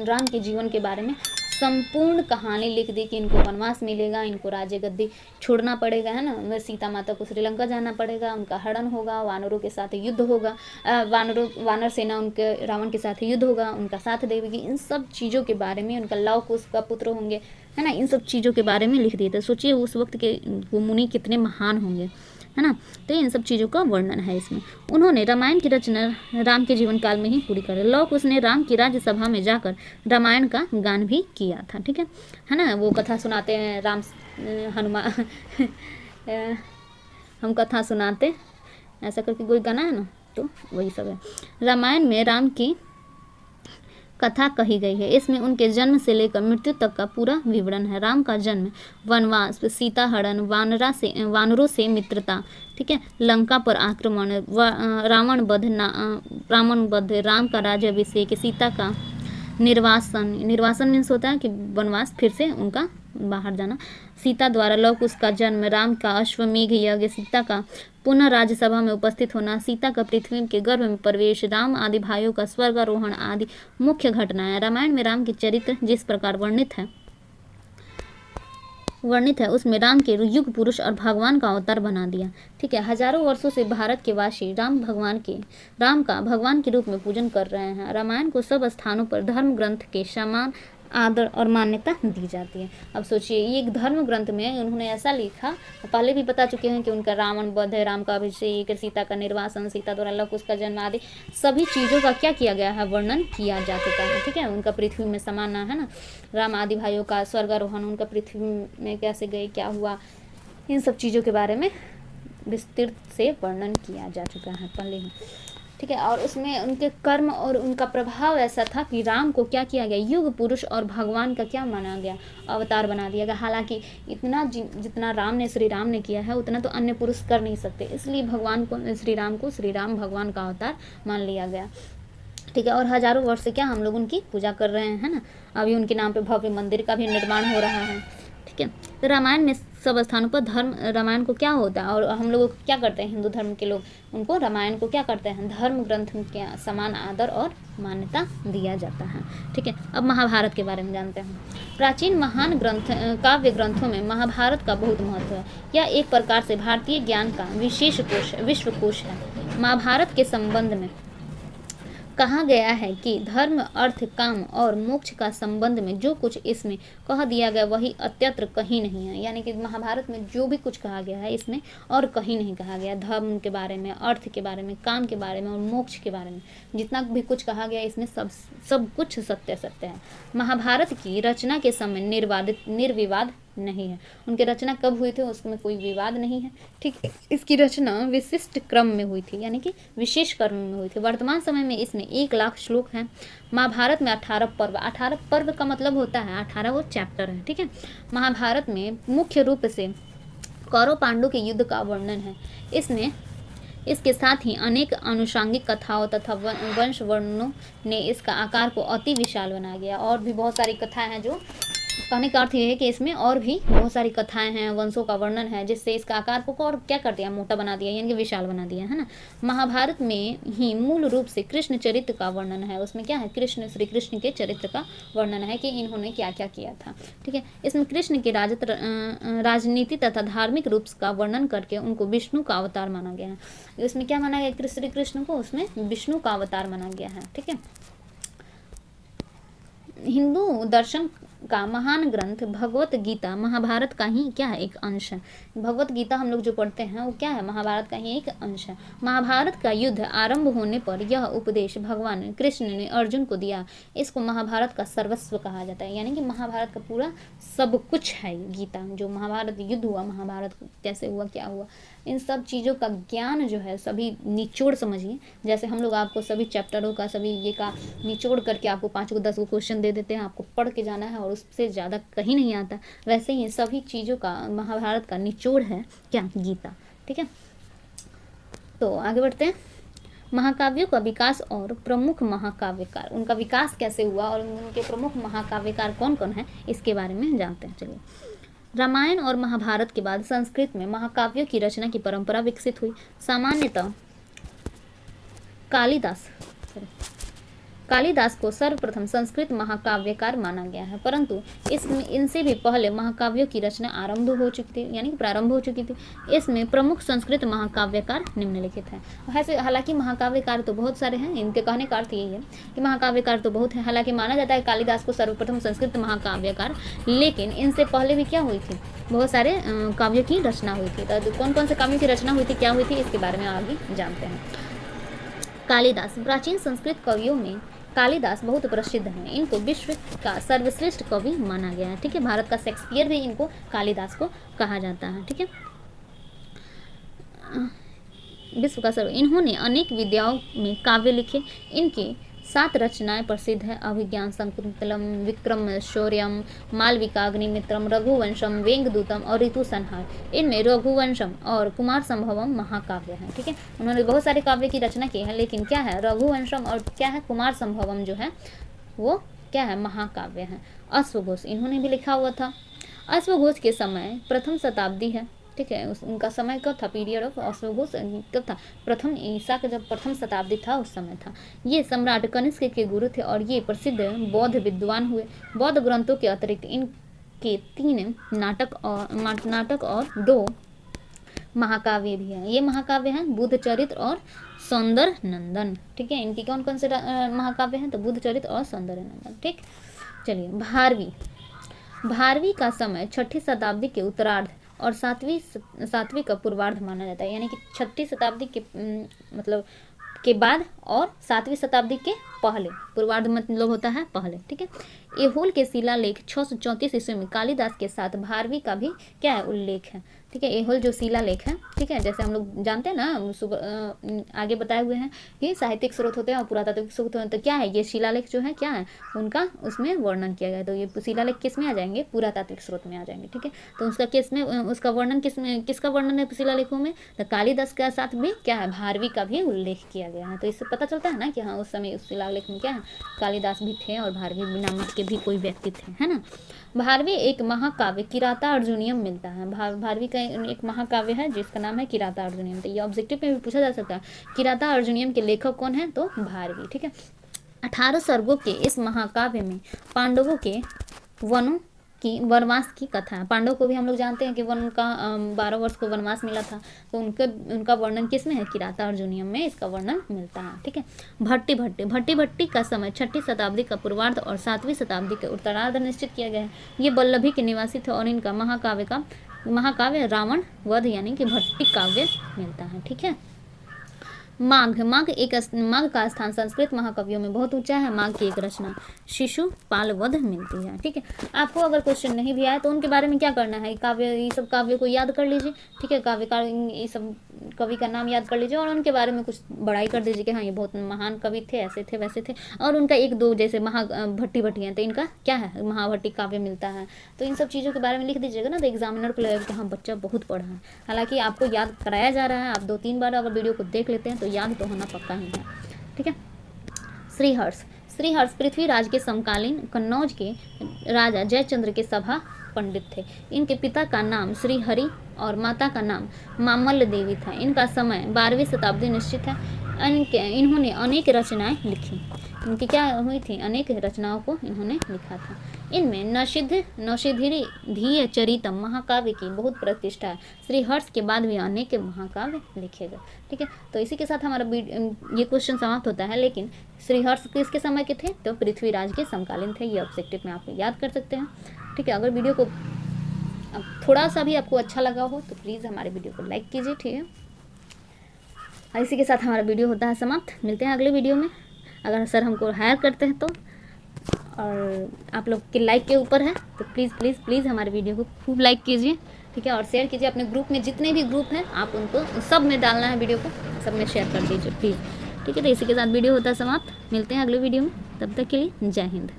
राम के जीवन के बारे में संपूर्ण कहानी लिख दी कि इनको वनवास मिलेगा, इनको राज्य गद्दी छोड़ना पड़ेगा, है ना, सीता माता को श्रीलंका जाना पड़ेगा, उनका हरण होगा, वानरों के साथ युद्ध होगा, वानर सेना उनके रावण के साथ युद्ध होगा, उनका साथ देगी, इन सब चीज़ों के बारे में, उनका लव कुश का पुत्र होंगे, है ना, इन सब चीज़ों के बारे में लिख दिए थे। सोचिए उस वक्त के मुनि कितने महान होंगे, है ना। तो इन सब चीज़ों का वर्णन है इसमें। उन्होंने रामायण की रचना राम के जीवन काल में ही पूरी कर। लौह कुश ने राम की राज्यसभा में जाकर रामायण का गान भी किया था, ठीक है ना। वो कथा सुनाते हैं राम हनुमान हम कथा सुनाते, ऐसा करके कोई गाना है ना, तो वही सब है। रामायण में राम की कथा कही गई है। इसमें उनके जन्म से लेकर मृत्यु तक का पूरा विवरण है। राम का जन्म, वनवास, सीता हरण, वानरों से मित्रता, ठीक है, लंका पर आक्रमण, रावण वध, राम का राज्याभिषेक, सीता का निर्वासन मीन्स होता है कि वनवास, फिर से उनका बाहर जाना, सीता द्वारा लव कुश का जन्म, राम का अश्वमेघ यज्ञ, सीता का पुनः राज्यसभा में उपस्थित होना, सीता का पृथ्वी के गर्भ में प्रवेश, राम आदि भाइयों का स्वर्गारोहण आदि मुख्य घटनाएं। रामायण में राम के चरित्र जिस प्रकार वर्णित है उसमें राम के युग पुरुष और भगवान का अवतार बना दिया, ठीक है। हजारों वर्षों से भारत के वासी राम का भगवान के रूप में पूजन कर रहे हैं। रामायण को सब स्थानों पर धर्म ग्रंथ के समान आदर और मान्यता दी जाती है। अब सोचिए ये एक धर्म ग्रंथ में उन्होंने ऐसा लिखा, पहले भी बता चुके हैं कि उनका रावण वध है, राम का अभिषेक, सीता का निर्वासन, सीता द्वारा लव कुश का जन्म आदि सभी चीज़ों का क्या किया गया है, वर्णन किया जा चुका है, ठीक है। उनका पृथ्वी में समाना, है ना, राम आदि भाइयों का स्वर्गारोहण, उनका पृथ्वी में कैसे गए, क्या हुआ, इन सब चीज़ों के बारे में विस्तृत से वर्णन किया जा चुका है पहले ही, ठीक है। और उसमें उनके कर्म और उनका प्रभाव ऐसा था कि राम को क्या किया गया, युग पुरुष और भगवान का क्या माना गया, अवतार बना दिया गया। हालांकि जितना श्री राम ने किया है उतना तो अन्य पुरुष कर नहीं सकते, इसलिए भगवान को श्री राम भगवान का अवतार मान लिया गया, ठीक है। और हजारों वर्ष से क्या हम लोग उनकी पूजा कर रहे हैं, है ना। अभी उनके नाम पे भव्य मंदिर का भी निर्माण हो रहा है, ठीक है। तो रामायण में सब स्थानों पर रामायण को क्या होता है, और हम लोग क्या करते हैं, हिंदू धर्म के लोग उनको रामायण को क्या करते हैं, धर्म ग्रंथ के समान आदर और मान्यता दिया जाता है, ठीक है। अब महाभारत के बारे में जानते हैं। प्राचीन महान काव्य ग्रंथों में महाभारत का बहुत महत्व है। यह एक प्रकार से भारतीय ज्ञान का विशेष विश्वकोश है। महाभारत के संबंध में कहा गया है कि धर्म, अर्थ, काम और मोक्ष का संबंध में जो कुछ इसमें कह दिया गया वही अत्यत्र कहीं नहीं है। यानी कि महाभारत में जो भी कुछ कहा गया है इसमें और कहीं नहीं कहा गया। धर्म के बारे में, अर्थ के बारे में, काम के बारे में और मोक्ष के बारे में जितना भी कुछ कहा गया इसमें सब कुछ सत्य सत्य है। महाभारत की रचना के समय निर्विवाद नहीं है। उनकी रचना कब हुई थी उसमें कोई विवाद नहीं है। ठीक है, इसकी रचना विशिष्ट क्रम में हुई थी, यानी कि विशेष क्रम में हुई थी। वर्तमान समय में इसमें 1,00,000 श्लोक हैं। महाभारत में 18 पर्व, 18 पर्व का मतलब होता है 18 वो चैप्टर है। ठीक है, महाभारत में मुख्य रूप से कौरव पांडु के युद्ध का वर्णन है। इसमें इसके साथ ही अनेक अनुषांगिक कथाओं तथा वंश वर्णनों ने इसका आकार को अति विशाल बना दिया। और भी बहुत सारी कथाएं हैं, जो कहने का अर्थ ये है कि इसमें और भी बहुत सारी कथाएं हैं, वंशों का वर्णन है, जिससे इसका आकार को और क्या कर दिया, मोटा बना दिया, यानी कि विशाल बना दिया, है ना। महाभारत में ही मूल रूप से कृष्ण चरित्र का वर्णन है। उसमें क्या है, श्री कृष्ण के चरित्र का वर्णन है कि इन्होंने क्या क्या किया था। ठीक है, इसमें कृष्ण के राजनीति तथा धार्मिक रूप का वर्णन करके उनको विष्णु का अवतार माना गया है। इसमें क्या माना गया, श्री कृष्ण को उसमें विष्णु का अवतार माना गया है। ठीक है, हिंदू दर्शन का महान ग्रंथ भगवत गीता महाभारत का ही क्या है, एक अंश है। भगवत गीता हम लोग जो पढ़ते हैं वो क्या है, महाभारत का ही एक अंश है। महाभारत का युद्ध आरंभ होने पर यह उपदेश भगवान कृष्ण ने अर्जुन को दिया। इसको महाभारत का सर्वस्व कहा जाता है, यानी कि महाभारत का पूरा सब कुछ है गीता। जो महाभारत युद्ध हुआ, महाभारत कैसे हुआ, क्या हुआ, इन सब चीज़ों का ज्ञान जो है, सभी निचोड़ समझिए। जैसे हम लोग आपको सभी चैप्टरों का, सभी ये का निचोड़ करके आपको 5 को 10 को क्वेश्चन दे देते हैं, आपको पढ़ के जाना है और उससे ज़्यादा कहीं नहीं आता। वैसे ही सभी चीज़ों का महाभारत का निचोड़ है क्या, गीता। ठीक है, तो आगे बढ़ते हैं। महाकाव्यों का विकास और प्रमुख महाकाव्यकार, उनका विकास कैसे हुआ और उनके प्रमुख महाकाव्यकार कौन कौन है, इसके बारे में जानते हैं। चलिए, रामायण और महाभारत के बाद संस्कृत में महाकाव्यों की रचना की परंपरा विकसित हुई। सामान्यतः कालिदास को सर्वप्रथम संस्कृत महाकाव्यकार माना गया है, परंतु इसमें इनसे भी पहले महाकाव्यों की रचना आरंभ हो चुकी थी, यानी कि प्रारंभ हो चुकी थी। इसमें प्रमुख संस्कृत महाकाव्यकार निम्नलिखित हैं। वैसे हालांकि महाकाव्यकार तो बहुत सारे हैं, इनके कहने का अर्थ यही है कि महाकाव्यकार तो बहुत है। हालांकि माना जाता है कालिदास को सर्वप्रथम संस्कृत महाकाव्यकार, लेकिन इनसे पहले भी क्या हुई थी, बहुत सारे काव्यों की रचना हुई थी। तो कौन कौन से काव्यों की रचना हुई थी, क्या हुई थी, इसके बारे में आगे जानते हैं। कालिदास, प्राचीन संस्कृत कवियों में कालिदास बहुत प्रसिद्ध हैं। इनको विश्व का सर्वश्रेष्ठ कवि माना गया है। ठीक है, भारत का शेक्सपियर भी इनको कालिदास को कहा जाता है। ठीक है, विश्व का इन्होंने अनेक विद्याओं में काव्य लिखे। इनकी 7 रचनाएं प्रसिद्ध है। अभिज्ञान शाकुंतलम, विक्रम शौर्यम, मालविकाग्निमित्रम, रघुवंशम, वेंगदूतम और ऋतु संहार। इनमें रघुवंशम और कुमार संभवम महाकाव्य है। ठीक है, उन्होंने बहुत सारे काव्य की रचना की है, लेकिन क्या है, रघुवंशम और क्या है, कुमार संभवम जो है वो क्या है, महाकाव्य है। अश्वघोष, इन्होंने भी लिखा हुआ था। अश्वघोष के समय प्रथम शताब्दी है। ठीक है, उनका समय कब था, पीरियड ऑफ अश्वघोष कब था, प्रथम ईसा का जब प्रथम शताब्दी था उस समय था। ये सम्राट कनिष्क के गुरु थे और ये प्रसिद्ध बौद्ध विद्वान हुए। बौद्ध ग्रंथों के अतिरिक्त इनके 3 नाटक और 2 महाकाव्य भी हैं। ये महाकाव्य हैं बुद्ध चरित्र और सौंदर्य नंदन। ठीक है, इनकी कौन कौन से महाकाव्य हैं, तो बुद्ध चरित्र और सौंदर्य नंदन। ठीक, चलिए, भारवी का समय 6ठी शताब्दी के उत्तरार्ध और 7वीं का पूर्वार्ध माना जाता है, यानी कि 6ठी शताब्दी के मतलब के बाद और 7वीं शताब्दी के पहले। पूर्वार्ध मतलब होता है पहले। ठीक है, ऐहोल के शिलालेख 634 ईस्वी में कालिदास के साथ भारवी का भी क्या है, उल्लेख है। ठीक है, ऐहोल जो शिलालेख है, ठीक है, जैसे हम लोग जानते हैं ना, आगे बताए हुए हैं कि साहित्यिक स्रोत होते हैं और पुरातात्विक स्रोत होते हैं। तो क्या है, ये शिलालेख जो है क्या है, उनका उसमें वर्णन किया गया है। तो ये शिलालेख किस में आ जाएंगे, पुरातात्विक स्रोत में आ जाएंगे। ठीक है, तो उसका किस में, उसका वर्णन किसका वर्णन है शिलालेखों में, तो कालिदास के साथ भी क्या है, भारवी का भी उल्लेख किया गया है। तो इससे पता चलता है ना कि हाँ, उस समय उस शिलालेख में क्या है, कालिदास भी थे और भारवी नामक के भी कोई व्यक्ति थे, है ना। भारवी एक महाकाव्य किराता अर्जुनियम मिलता है। भारवी का एक महाकाव्य है जिसका नाम है किराता अर्जुनियम। तो ये ऑब्जेक्टिव में भी पूछा जा सकता है, किराता अर्जुनियम के लेखक कौन है, तो भारवी। ठीक है, 18 सर्गों के इस महाकाव्य में पांडवों के वनों की वनवास की कथा। पांडव को भी हम लोग जानते हैं कि उनका 12 वर्ष को वनवास मिला था, तो उनका वर्णन किस में है, किराता अर्जुनियम में इसका वर्णन मिलता है। ठीक है। भट्टी भट्टी भट्टी भट्टी का समय 6ठी शताब्दी का पूर्वार्ध और 7वीं शताब्दी के उत्तरार्ध निश्चित किया गया है। ये वल्लभी के निवासी थे और इनका महाकाव्य रावण वध यानी कि भट्टी काव्य मिलता है। ठीक है। माघ माघ का स्थान संस्कृत महाकवियों में बहुत ऊंचा है। माघ की एक रचना शिशुपाल वध मिलती है। ठीक है। आपको अगर क्वेश्चन नहीं भी आए तो उनके बारे में क्या करना है, ये सब काव्य को याद कर लीजिए। ठीक है। ये सब कवि का नाम याद कर लीजिए और उनके बारे में कुछ बड़ाई कर दीजिए कि हाँ ये बहुत महान कवि थे, ऐसे थे वैसे थे, और उनका एक दो जैसे भट्टी हैं तो इनका क्या है, महाभट्टी काव्य मिलता है, तो इन सब चीज़ों के बारे में लिख दीजिएगा ना, तो एग्जामिनर को लगेगा कि हाँ बच्चा बहुत पढ़ा है। हालांकि आपको याद कराया जा रहा है, आप 2-3 बार अगर वीडियो को देख लेते हैं तो याद तो होना पक्का ही है। ठीक है। श्रीहर्ष पृथ्वीराज के समकालीन कन्नौज के राजा जयचंद्र के सभा पंडित थे। इनके पिता का नाम श्रीहरि और माता का नाम मामल्ल देवी था। इनका समय 12वीं शताब्दी निश्चित है। इन्होंने अनेक रचनाएं लिखी। इनकी क्या हुई थी, अनेक रचनाओं को इन्होंने लिखा था। इनमें नौशिधिरी धीय चरितम महाकाव्य की बहुत प्रतिष्ठा है। श्रीहर्ष के बाद भी अनेक महाकाव्य लिखे गए। ठीक है। तो इसी के साथ हमारा ये क्वेश्चन समाप्त होता है। लेकिन श्रीहर्ष किसके समय के थे, तो पृथ्वीराज के समकालीन थे। ये ऑब्जेक्टिव में आप याद कर सकते हैं। ठीक है। अगर वीडियो को अब थोड़ा सा भी आपको अच्छा लगा हो तो प्लीज़ हमारे वीडियो को लाइक कीजिए। ठीक है। इसी के साथ हमारा वीडियो होता है समाप्त। मिलते हैं अगले वीडियो में। अगर सर हमको हायर करते हैं तो, और आप लोग के लाइक के ऊपर है, तो प्लीज़ प्लीज़ प्लीज़ हमारे वीडियो को खूब लाइक कीजिए। ठीक है। और शेयर कीजिए अपने ग्रुप में, जितने भी ग्रुप हैं आप उनको सब में डालना है, वीडियो को सब में शेयर कर दीजिए प्लीज़। ठीक है। तो इसी के साथ वीडियो होता है समाप्त। मिलते हैं अगले वीडियो में, तब तक के लिए जय हिंद।